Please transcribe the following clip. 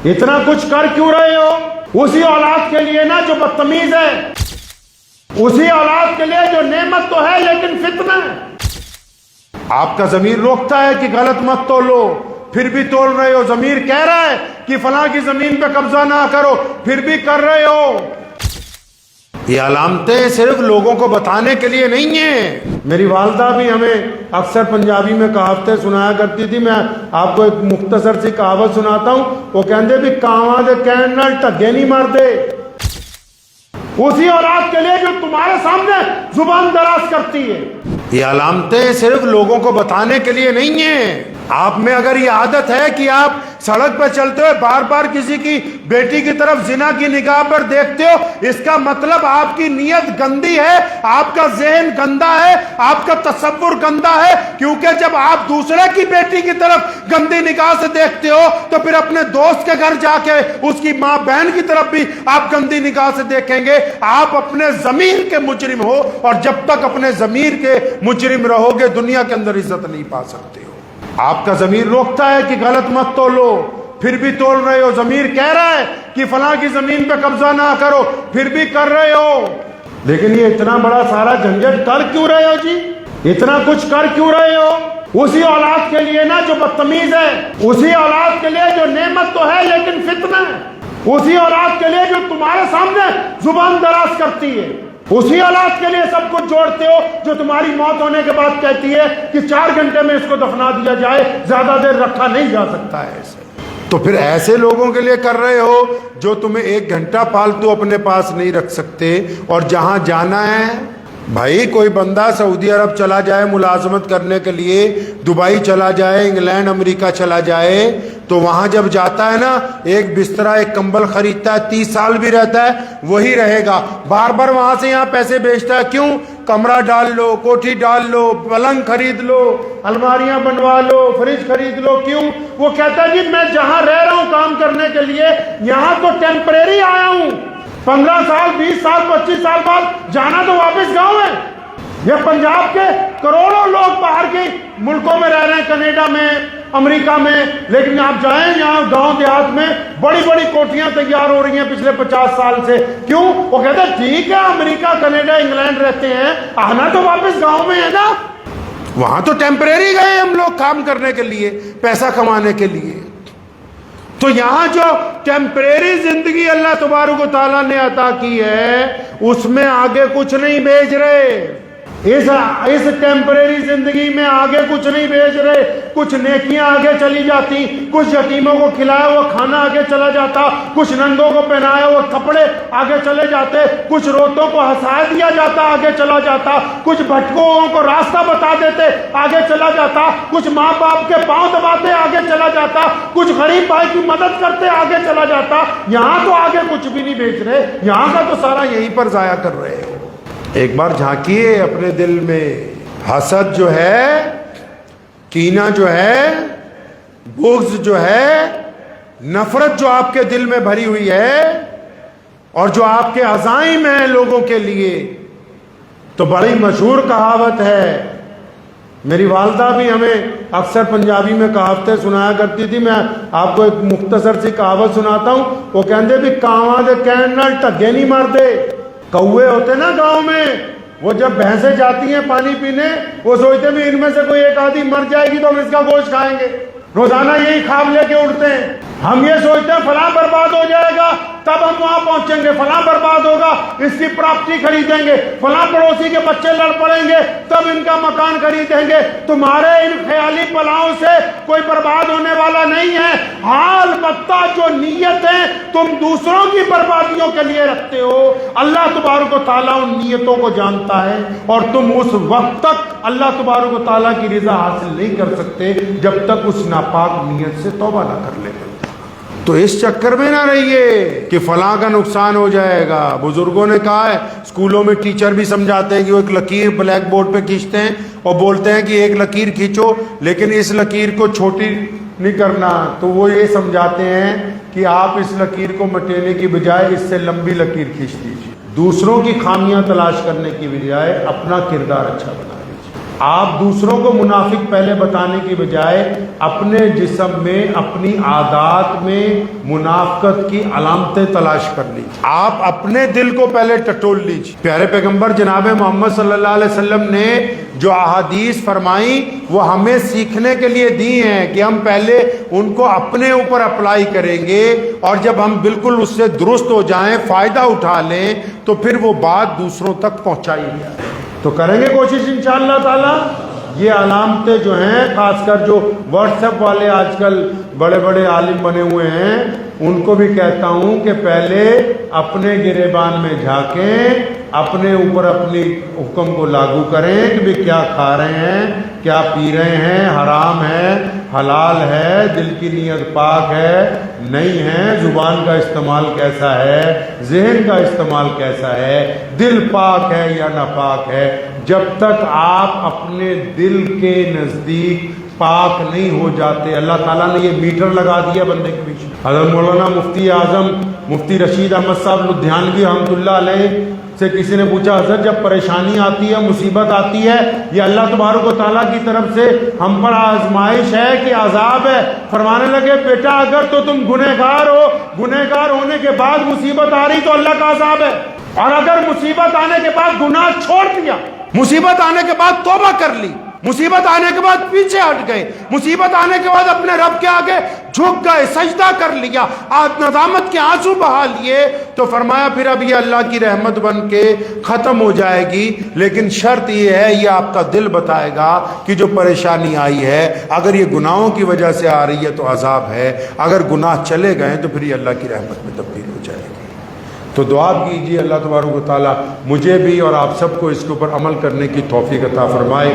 اتنا کچھ کر کیوں رہے ہو؟ اسی اولاد کے لیے نا جو بدتمیز ہے، اسی اولاد کے لیے جو نعمت تو ہے لیکن فتنہ ہے۔ آپ کا ضمیر روکتا ہے کہ غلط مت تولو، پھر بھی تول رہے ہو۔ ضمیر کہہ رہا ہے کہ فلاں کی زمین پہ قبضہ نہ کرو، پھر بھی کر رہے ہو۔ یہ علامتیں صرف لوگوں کو بتانے کے لیے نہیں ہیں۔ میری والدہ بھی ہمیں اکثر پنجابی میں کہاوتیں سنایا کرتی تھی۔ میں آپ کو ایک مختصر سی کہاوت سناتا ہوں۔ وہ کہندے بھی کانواں دے کہن نال ٹھگے نہیں مردے۔ اسی اولاد کے لیے جو تمہارے سامنے زبان دراز کرتی ہے۔ یہ علامتیں صرف لوگوں کو بتانے کے لیے نہیں ہیں۔ آپ میں اگر یہ عادت ہے کہ آپ سڑک پہ چلتے ہوئے بار بار کسی کی بیٹی کی طرف زنا کی نگاہ پر دیکھتے ہو، اس کا مطلب آپ کی نیت گندی ہے، آپ کا ذہن گندا ہے، آپ کا تصور گندا ہے۔ کیونکہ جب آپ دوسرے کی بیٹی کی طرف گندی نگاہ سے دیکھتے ہو تو پھر اپنے دوست کے گھر جا کے اس کی ماں بہن کی طرف بھی آپ گندی نگاہ سے دیکھیں گے۔ آپ اپنے ضمیر کے مجرم ہو، اور جب تک اپنے ضمیر کے مجرم رہو گے دنیا کے اندر عزت نہیں پا سکتے ہو۔ آپ کا ضمیر روکتا ہے کہ غلط مت تولو، پھر بھی تول رہے ہو۔ ضمیر کہہ رہا ہے کہ فلاں کی زمین پہ قبضہ نہ کرو، پھر بھی کر رہے ہو۔ لیکن یہ اتنا بڑا سارا جھنجٹ کر کیوں رہے ہو جی؟ اتنا کچھ کر کیوں رہے ہو؟ اسی اولاد کے لیے نا جو بدتمیز ہے، اسی اولاد کے لیے جو نعمت تو ہے لیکن فتنہ ہے، اسی اولاد کے لیے جو تمہارے سامنے زبان دراز کرتی ہے، اسی اولاد کے لیے سب کچھ جوڑتے ہو جو تمہاری موت ہونے کے بعد کہتی ہے کہ 4 گھنٹے میں اس کو دفنا دیا جائے، زیادہ دیر رکھا نہیں جا سکتا ہے اسے۔ تو پھر ایسے لوگوں کے لیے کر رہے ہو جو تمہیں 1 گھنٹہ پالتو اپنے پاس نہیں رکھ سکتے، اور جہاں جانا ہے بھائی، کوئی بندہ سعودی عرب چلا جائے ملازمت کرنے کے لیے، دبئی چلا جائے، انگلینڈ امریکہ چلا جائے، تو وہاں جب جاتا ہے نا، ایک بسترہ ایک کمبل خریدتا ہے، 30 سال بھی رہتا ہے وہی رہے گا۔ بار بار وہاں سے یہاں پیسے بھیجتا ہے، کیوں؟ کمرہ ڈال لو، کوٹھی ڈال لو، پلنگ خرید لو، الماریاں بنوا لو، فریج خرید لو۔ کیوں؟ وہ کہتا ہے جی میں جہاں رہ رہا ہوں کام کرنے کے لیے، یہاں تو ٹیمپریری آیا ہوں، 15 سال 20 سال 25 سال بعد جانا تو واپس گاؤں ہے۔ یہ پنجاب کے کروڑوں لوگ باہر کے ملکوں میں رہ رہے ہیں، کینیڈا میں، امریکہ میں، لیکن آپ جائیں یہاں گاؤں دیہات میں بڑی بڑی کوٹھیاں تیار ہو رہی ہیں پچھلے 50 سال سے۔ کیوں؟ وہ کہتے ہیں ٹھیک ہے امریکہ کینیڈا انگلینڈ رہتے ہیں، آنا تو واپس گاؤں میں ہے نا۔ وہاں تو ٹیمپریری گئے ہم لوگ کام کرنے کے لیے، پیسہ کمانے کے لیے۔ تو یہاں جو ٹیمپریری زندگی اللہ تبارک و تعالیٰ نے عطا کی ہے، اس میں آگے کچھ نہیں بھیج رہے۔ اس ٹیمپریری زندگی میں آگے کچھ نہیں بھیج رہے۔ کچھ نیکیاں آگے چلی جاتی، کچھ یتیموں کو کھلایا ہوا کھانا آگے چلا جاتا، کچھ ننگوں کو پہنایا ہوا کپڑے آگے چلے جاتے، کچھ روتوں کو ہنسا دیا جاتا آگے چلا جاتا، کچھ بھٹکوں کو راستہ بتا دیتے آگے چلا جاتا، کچھ ماں باپ کے پاؤں دباتے آگے چلا جاتا، کچھ غریب بھائی کی مدد کرتے آگے چلا جاتا۔ یہاں تو آگے کچھ بھی نہیں بھیج رہے، یہاں کا تو سارا یہیں پر ضائع کر رہے ہو۔ ایک بار جھانکیے اپنے دل میں، حسد جو ہے، کینہ جو ہے، بغض جو ہے، نفرت جو آپ کے دل میں بھری ہوئی ہے، اور جو آپ کے عزائم ہیں لوگوں کے لیے، تو بڑی مشہور کہاوت ہے۔ میری والدہ بھی ہمیں اکثر پنجابی میں کہاوتیں سنایا کرتی تھی۔ میں آپ کو ایک مختصر سی کہاوت سناتا ہوں۔ وہ کہندے بھی کانواں دے کہن نال ٹھگے نہیں مردے۔ کوے ہوتے نا گاؤں میں، وہ جب بھینسیں جاتی ہیں پانی پینے، وہ سوچتے ہیں ان میں سے کوئی ایک آدھی مر جائے گی تو ہم اس کا گوشت کھائیں گے۔ روزانہ یہی خواب لے کے اٹھتے ہیں۔ ہم یہ سوچتے ہیں فلاں برباد ہو جائے گا تب ہم وہاں پہنچیں گے، فلاں برباد ہوگا اس کی پراپرٹی خریدیں گے، فلاں پڑوسی کے بچے لڑ پڑیں گے تب ان کا مکان خریدیں گے۔ تمہارے ان خیالی پلاؤں سے کوئی برباد ہونے والا نہیں ہے۔ ہاں البتہ جو نیتیں تم دوسروں کی بربادیوں کے لیے رکھتے ہو، اللہ تبارک و تعالیٰ ان نیتوں کو جانتا ہے، اور تم اس وقت تک اللہ تبارک و تعالیٰ کی رضا حاصل نہیں کر سکتے جب تک اس ناپاک نیت سے توبہ نہ کر لے۔ تو اس چکر میں نہ رہیے کہ فلاں کا نقصان ہو جائے گا۔ بزرگوں نے کہا ہے، اسکولوں میں ٹیچر بھی سمجھاتے ہیں کہ وہ ایک لکیر بلیک بورڈ پہ کھینچتے ہیں اور بولتے ہیں کہ ایک لکیر کھینچو لیکن اس لکیر کو چھوٹی نہیں کرنا، تو وہ یہ سمجھاتے ہیں کہ آپ اس لکیر کو مٹینے کی بجائے اس سے لمبی لکیر کھینچ دیجیے، دوسروں کی خامیاں تلاش کرنے کی بجائے اپنا کردار اچھا بنا لیجیے۔ آپ دوسروں کو منافق پہلے بتانے کی بجائے اپنے جسم میں، اپنی عادات میں منافقت کی علامتیں تلاش کر لیجیے. آپ اپنے دل کو پہلے ٹٹول لیجیے. پیارے پیغمبر جناب محمد صلی اللہ علیہ وسلم نے جو احادیث فرمائی وہ ہمیں سیکھنے کے لیے دی ہیں کہ ہم پہلے ان کو اپنے اوپر اپلائی کریں گے، اور جب ہم بالکل اس سے درست ہو جائیں، فائدہ اٹھا لیں، تو پھر وہ بات دوسروں تک پہنچائی جائے. تو کریں گے کوشش انشاءاللہ تعالی. یہ علامتیں جو ہیں، خاص کر جو واٹس ایپ والے آج کل بڑے بڑے عالم بنے ہوئے ہیں، ان کو بھی کہتا ہوں کہ پہلے اپنے گریبان میں جھانکیں، اپنے اوپر اپنی حکم کو لاگو کریں کہ بھی کیا کھا رہے ہیں، کیا پی رہے ہیں، حرام ہے، حلال ہے، دل کی نیت پاک ہے نہیں ہے، زبان کا استعمال کیسا ہے، ذہن کا استعمال کیسا ہے، دل پاک ہے یا ناپاک ہے. جب تک آپ اپنے دل کے نزدیک پاک نہیں ہو جاتے، اللہ تعالیٰ نے یہ میٹر لگا دیا بندے کے پیچھے. حضرت مولانا مفتی اعظم مفتی رشید احمد صاحب لدھیانوی رحمۃ اللہ علیہ سے کسی نے پوچھا، حضرت جب پریشانی آتی ہے، مصیبت آتی ہے، یہ اللہ تبارک و تعالیٰ کی طرف سے ہم پر آزمائش ہے کہ عذاب ہے؟ فرمانے لگے، بیٹا اگر تو تم گنہگار ہو، گنہگار ہونے کے بعد مصیبت آ رہی تو اللہ کا عذاب ہے، اور اگر مصیبت آنے کے بعد گناہ چھوڑ دیا، مصیبت آنے کے بعد توبہ کر لی، مصیبت آنے کے بعد پیچھے ہٹ گئے، مصیبت آنے کے بعد اپنے رب کے آگے جھک گئے، سجدہ کر لیا، ندامت کے آنسو بہا لیے، تو فرمایا پھر اب یہ اللہ کی رحمت بن کے ختم ہو جائے گی. لیکن شرط یہ ہے، یہ آپ کا دل بتائے گا کہ جو پریشانی آئی ہے اگر یہ گناہوں کی وجہ سے آ رہی ہے تو عذاب ہے، اگر گناہ چلے گئے تو پھر یہ اللہ کی رحمت میں تبدیل ہو جائے گی. تو دعا کیجیے اللہ تبارک و تعالیٰ مجھے بھی اور آپ سب کو اس کے اوپر عمل کرنے کی توفیق عطا فرمائے.